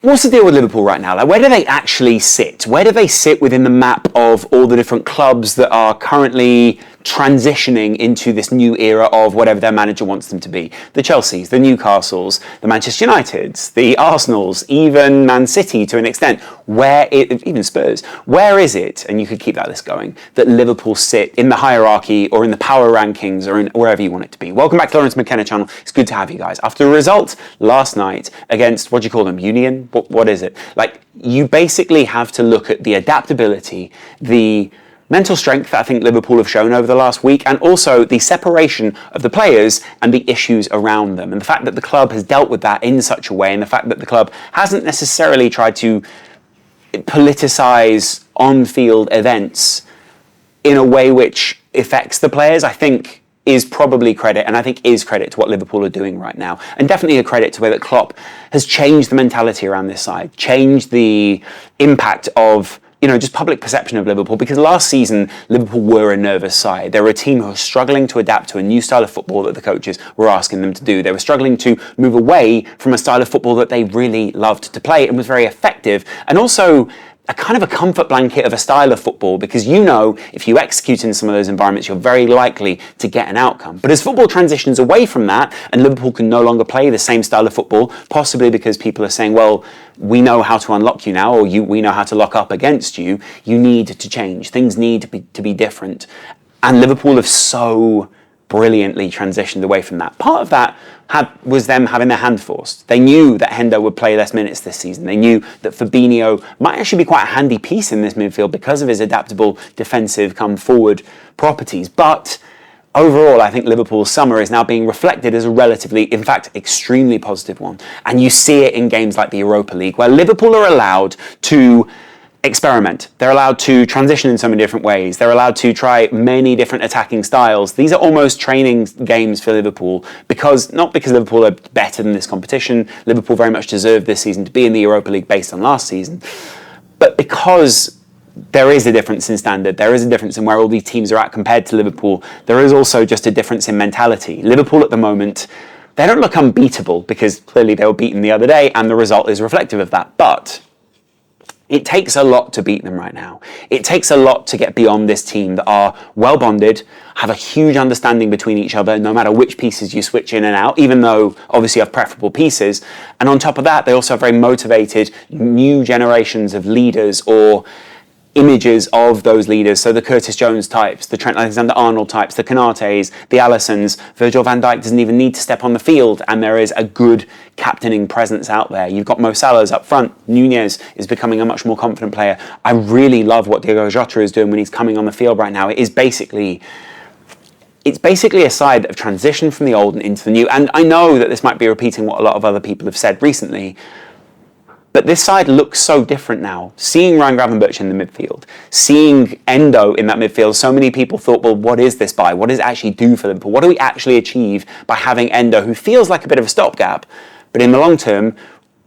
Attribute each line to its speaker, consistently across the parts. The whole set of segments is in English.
Speaker 1: What's the deal with Liverpool right now? Like, where do they actually sit? Where do they sit within the map of all the different clubs that are currently transitioning into this new era of whatever their manager wants them to be? The Chelseas, the Newcastles, the Manchester Uniteds, the Arsenals, even Man City to an extent. Even Spurs, where is it, and you could keep that list going, that Liverpool sit in the hierarchy or in the power rankings or in wherever you want it to be? Welcome back to Lawrence McKenna channel. It's good to have you guys. After the result last night against, what do you call them, Union? What is it? Like, you basically have to look at the adaptability, the mental strength that I think Liverpool have shown over the last week, and also the separation of the players and the issues around them. And the fact that the club has dealt with that in such a way, and the fact that the club hasn't necessarily tried to politicise on-field events in a way which affects the players, I think is probably credit, and I think is credit to what Liverpool are doing right now. And definitely a credit to the way that Klopp has changed the mentality around this side, changed the impact of, just public perception of Liverpool, because last season, Liverpool were a nervous side. They were a team who were struggling to adapt to a new style of football that the coaches were asking them to do. They were struggling to move away from a style of football that they really loved to play and was very effective, and also a kind of a comfort blanket of a style of football, because if you execute in some of those environments, you're very likely to get an outcome. But as football transitions away from that, and Liverpool can no longer play the same style of football, possibly because people are saying, well, we know how to unlock you now, or we know how to lock up against you, you need to change. Things need to be different. And Liverpool have so brilliantly transitioned away from that. Part of that was them having their hand forced. They knew that Hendo would play less minutes this season. They knew that Fabinho might actually be quite a handy piece in this midfield because of his adaptable defensive come-forward properties. But overall, I think Liverpool's summer is now being reflected as a relatively, in fact, extremely positive one. And you see it in games like the Europa League, where Liverpool are allowed to experiment. They're allowed to transition in so many different ways. They're allowed to try many different attacking styles. These are almost training games for Liverpool, not because Liverpool are better than this competition. Liverpool very much deserved this season to be in the Europa League based on last season, but because there is a difference in standard, there is a difference in where all these teams are at compared to Liverpool. There is also just a difference in mentality. Liverpool at the moment, they don't look unbeatable, because clearly they were beaten the other day and the result is reflective of that, but it takes a lot to beat them right now. It takes a lot to get beyond this team that are well bonded, have a huge understanding between each other, no matter which pieces you switch in and out, even though obviously you have preferable pieces. And on top of that, they also have very motivated new generations of leaders or images of those leaders. So the Curtis Jones types, the Trent Alexander-Arnold types, the Konates, the Allisons. Virgil van Dijk doesn't even need to step on the field, and there is a good captaining presence out there. You've got Mo Salah's up front. Nunez is becoming a much more confident player. I really love what Diogo Jota is doing when he's coming on the field right now. It's basically a side that have transitioned from the old and into the new. And I know that this might be repeating what a lot of other people have said recently, but this side looks so different now. Seeing Ryan Gravenberch in the midfield, seeing Endo in that midfield, so many people thought, well, what is this by? What does it actually do for Liverpool? What do we actually achieve by having Endo, who feels like a bit of a stopgap, but in the long term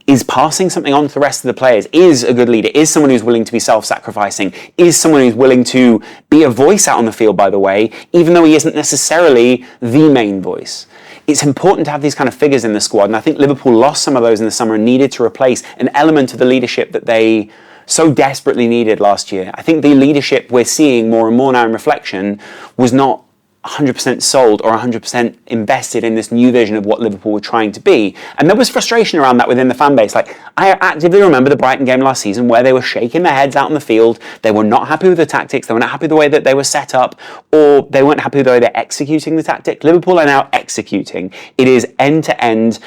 Speaker 1: is passing something on to the rest of the players, is a good leader, is someone who's willing to be self-sacrificing, is someone who's willing to be a voice out on the field, by the way, even though he isn't necessarily the main voice. It's important to have these kind of figures in the squad, and I think Liverpool lost some of those in the summer and needed to replace an element of the leadership that they so desperately needed last year. I think the leadership we're seeing more and more now in reflection was not 100% sold or 100% invested in this new vision of what Liverpool were trying to be. And there was frustration around that within the fan base. Like, I actively remember the Brighton game last season where they were shaking their heads out on the field. They were not happy with the tactics. They were not happy with the way that they were set up, or they weren't happy with the way they're executing the tactic. Liverpool are now executing. It is end to end.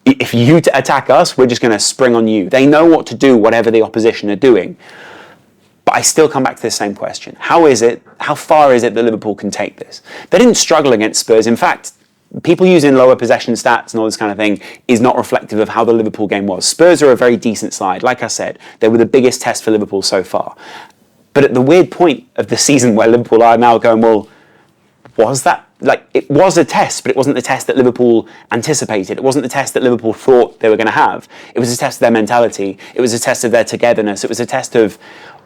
Speaker 1: If you attack us, we're just going to spring on you. They know what to do, whatever the opposition are doing. But I still come back to the same question. How far is it that Liverpool can take this? They didn't struggle against Spurs. In fact, people using lower possession stats and all this kind of thing is not reflective of how the Liverpool game was. Spurs are a very decent side. Like I said, they were the biggest test for Liverpool so far. But at the weird point of the season where Liverpool are now going, well, was that? Like, it was a test, but it wasn't the test that Liverpool anticipated. It wasn't the test that Liverpool thought they were going to have. It was a test of their mentality. It was a test of their togetherness. It was a test of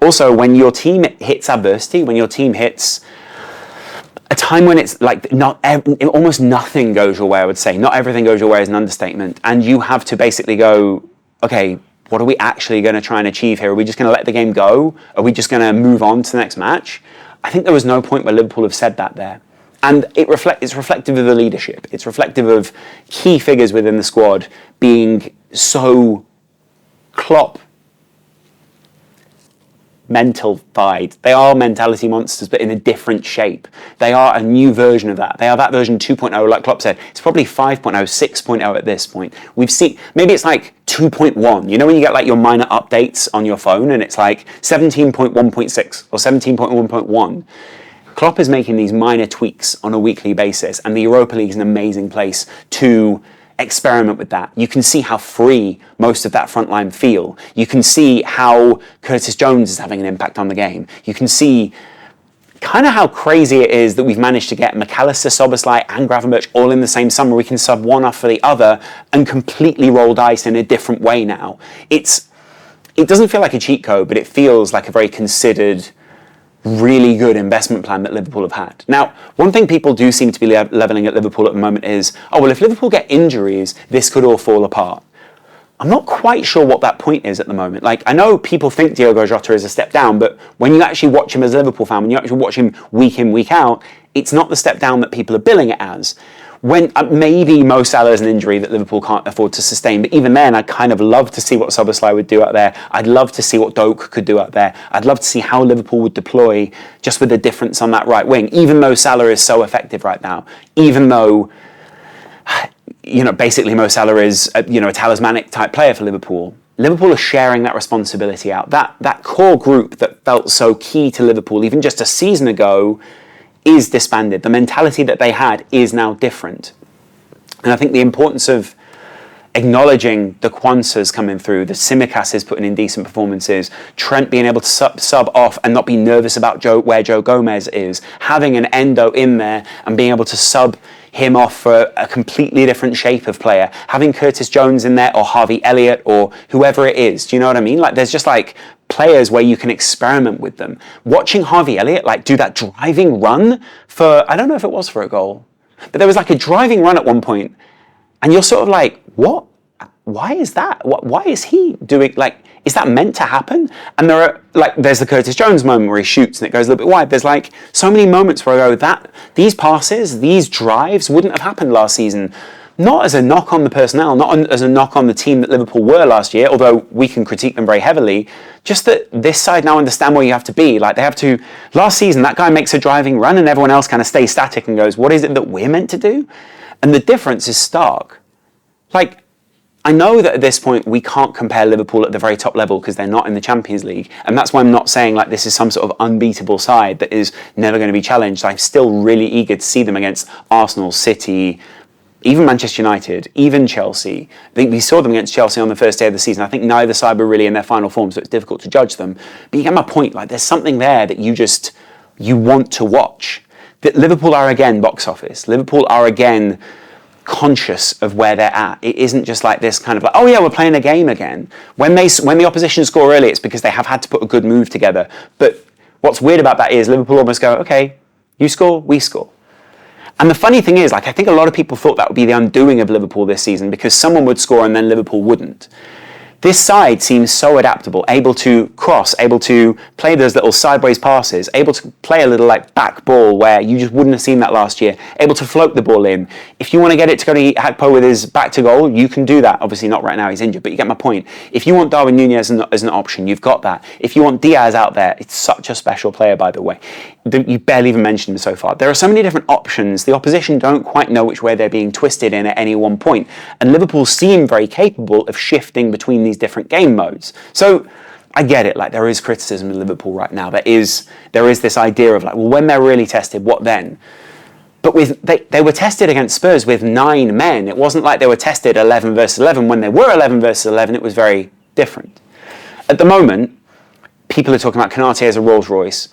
Speaker 1: also when your team hits adversity, when your team hits a time when it's like almost nothing goes your way, I would say. Not everything goes your way is an understatement. And you have to basically go, okay, what are we actually going to try and achieve here? Are we just going to let the game go? Are we just going to move on to the next match? I think there was no point where Liverpool have said that there. And it's reflective of the leadership. It's reflective of key figures within the squad being so Klopp mentalified. They are mentality monsters, but in a different shape. They are a new version of that. They are that version 2.0, like Klopp said. It's probably 5.0, 6.0 at this point. We've seen, maybe it's like 2.1. You know when you get like your minor updates on your phone and it's like 17.1.6 or 17.1.1? Klopp is making these minor tweaks on a weekly basis, and the Europa League is an amazing place to experiment with that. You can see how free most of that front line feel. You can see how Curtis Jones is having an impact on the game. You can see kind of how crazy it is that we've managed to get McAllister, Szoboszlai and Gravenberch all in the same summer. We can sub one off for the other and completely roll dice in a different way now. It doesn't feel like a cheat code, but it feels like a very considered, really good investment plan that Liverpool have had. Now, one thing people do seem to be levelling at Liverpool at the moment is, oh, well, if Liverpool get injuries, this could all fall apart. I'm not quite sure what that point is at the moment. Like, I know people think Diogo Jota is a step down, but when you actually watch him as a Liverpool fan, when you actually watch him week in, week out, it's not the step down that people are billing it as. When maybe Mo Salah is an injury that Liverpool can't afford to sustain, but even then, I'd kind of love to see what Szoboszlai would do out there. I'd love to see what Doak could do out there. I'd love to see how Liverpool would deploy just with the difference on that right wing, even though Salah is so effective right now, even though, you know, basically Mo Salah is a talismanic type player for Liverpool. Liverpool are sharing that responsibility out. That core group that felt so key to Liverpool even just a season ago is disbanded. The mentality that they had is now different. And I think the importance of acknowledging the Kwanzas coming through, the Tsimikas putting in decent performances, Trent being able to sub off and not be nervous about where Joe Gomez is, having an Endo in there and being able to sub him off for a completely different shape of player, having Curtis Jones in there or Harvey Elliott or whoever it is. Do you know what I mean? Like, there's just like players where you can experiment with them. Watching Harvey Elliott like do that driving run for, I don't know if it was for a goal, but there was like a driving run at one point and you're sort of like, what? Why is that? Why is he doing, like, is that meant to happen? And there are, like, there's the Curtis Jones moment where he shoots and it goes a little bit wide. There's like so many moments where I go, that these passes, these drives wouldn't have happened last season. Not as a knock on the personnel, not as a knock on the team that Liverpool were last year, although we can critique them very heavily, just that this side now understand where you have to be. Like, they have to, last season, that guy makes a driving run and everyone else kind of stays static and goes, what is it that we're meant to do? And the difference is stark. Like, I know that at this point we can't compare Liverpool at the very top level because they're not in the Champions League, and that's why I'm not saying like this is some sort of unbeatable side that is never going to be challenged. I'm still really eager to see them against Arsenal, City, even Manchester United, even Chelsea. I think we saw them against Chelsea on the first day of the season. I think neither side were really in their final form, so it's difficult to judge them. But you get my point, like there's something there that you want to watch. That Liverpool are again box office. Liverpool are again conscious of where they're at. It isn't just like this kind of like, oh yeah, we're playing a game again. When the opposition score early, it's because they have had to put a good move together. But what's weird about that is Liverpool almost go, okay, you score, we score. And the funny thing is, like, I think a lot of people thought that would be the undoing of Liverpool this season because someone would score and then Liverpool wouldn't. This side seems so adaptable, able to cross, able to play those little sideways passes, able to play a little like back ball where you just wouldn't have seen that last year, able to float the ball in. If you want to get it to go to Hakpo with his back to goal, you can do that. Obviously not right now, he's injured, but you get my point. If you want Darwin Núñez as an option, you've got that. If you want Diaz out there, it's such a special player, by the way. You barely even mentioned him so far. There are so many different options. The opposition don't quite know which way they're being twisted in at any one point. And Liverpool seem very capable of shifting between these different game modes. So I get it, like there is criticism of Liverpool right now. There is this idea of like, well, when they're really tested, what then? But they were tested against Spurs with 9 men. It wasn't like they were tested 11 versus 11. When they were 11 versus 11, it was very different. At the moment, people are talking about Konate as a Rolls Royce.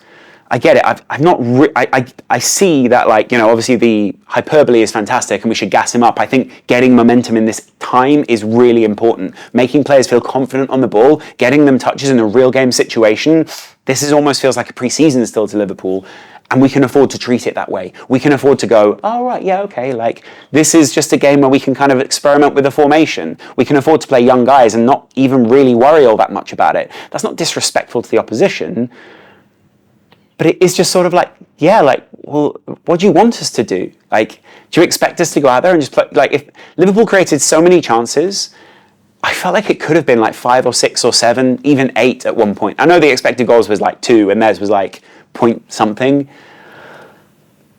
Speaker 1: I get it. I see that, like, you know, obviously the hyperbole is fantastic and we should gas him up. I think getting momentum in this time is really important. Making players feel confident on the ball, getting them touches in a real game situation. This almost feels like a pre-season still to Liverpool. And we can afford to treat it that way. We can afford to go, oh, right, yeah, okay, like, this is just a game where we can kind of experiment with the formation. We can afford to play young guys and not even really worry all that much about it. That's not disrespectful to the opposition, but it is just sort of like, yeah, like, well, what do you want us to do? Like, do you expect us to go out there and just play? Like, if Liverpool created so many chances, I felt like it could have been like 5 or 6 or 7, even 8 at one point. I know the expected goals was like 2 and theirs was like point something.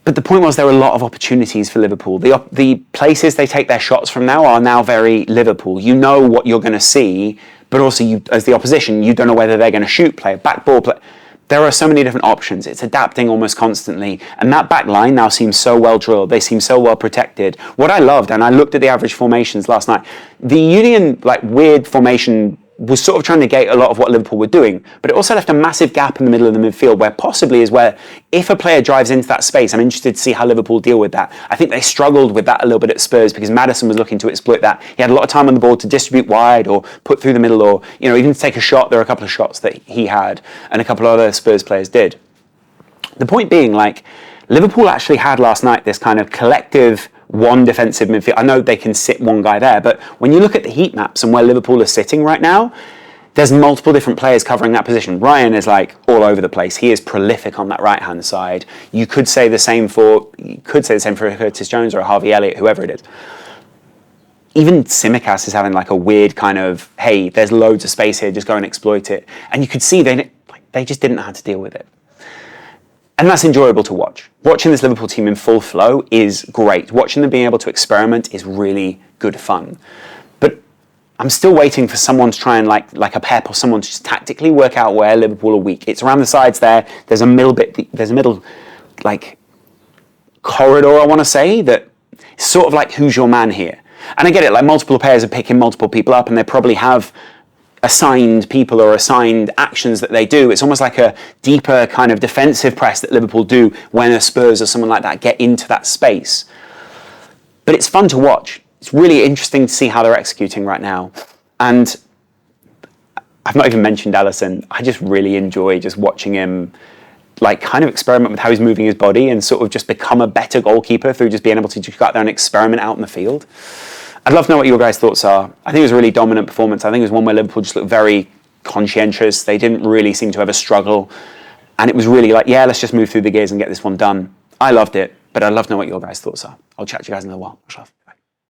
Speaker 1: But the point was there were a lot of opportunities for Liverpool. The places they take their shots from now are now very Liverpool. You know what you're going to see, but also you, as the opposition, you don't know whether they're going to shoot, play a back ball, play. There are so many different options. It's adapting almost constantly. And that back line now seems so well drilled. They seem so well protected. What I loved, and I looked at the average formations last night, the Union like weird formation was sort of trying to negate a lot of what Liverpool were doing, but it also left a massive gap in the middle of the midfield where possibly is where, if a player drives into that space, I'm interested to see how Liverpool deal with that. I think they struggled with that a little bit at Spurs because Maddison was looking to exploit that. He had a lot of time on the ball to distribute wide or put through the middle or, you know, even to take a shot. There are a couple of shots that he had and a couple of other Spurs players did. The point being, like, Liverpool actually had last night this kind of collective one defensive midfield. I know they can sit one guy there, but when you look at the heat maps and where Liverpool is sitting right now, there's multiple different players covering that position. Ryan is like all over the place. He is prolific on that right-hand side. You could say the same for Curtis Jones or Harvey Elliott, whoever it is. Even Tsimikas is having like a weird kind of, hey, there's loads of space here, just go and exploit it. And you could see they just didn't know how to deal with it. And that's enjoyable to watch. Watching this Liverpool team in full flow is great. Watching them being able to experiment is really good fun. But I'm still waiting for someone to try and like a Pep or someone to just tactically work out where Liverpool are weak. It's around the sides there. There's a middle like corridor, I want to say, that is sort of like who's your man here. And I get it, like multiple players are picking multiple people up and they probably have assigned people or assigned actions that they do. It's almost like a deeper kind of defensive press that Liverpool do when a Spurs or someone like that get into that space. But it's fun to watch. It's really interesting to see how they're executing right now. And I've not even mentioned Alisson. I just really enjoy just watching him like kind of experiment with how he's moving his body and sort of just become a better goalkeeper through just being able to just go out there and experiment out in the field. I'd love to know what your guys' thoughts are. I think it was a really dominant performance. I think it was one where Liverpool just looked very conscientious. They didn't really seem to ever struggle. And it was really like, yeah, let's just move through the gears and get this one done. I loved it, but I'd love to know what your guys' thoughts are. I'll chat to you guys in a little while. Much love.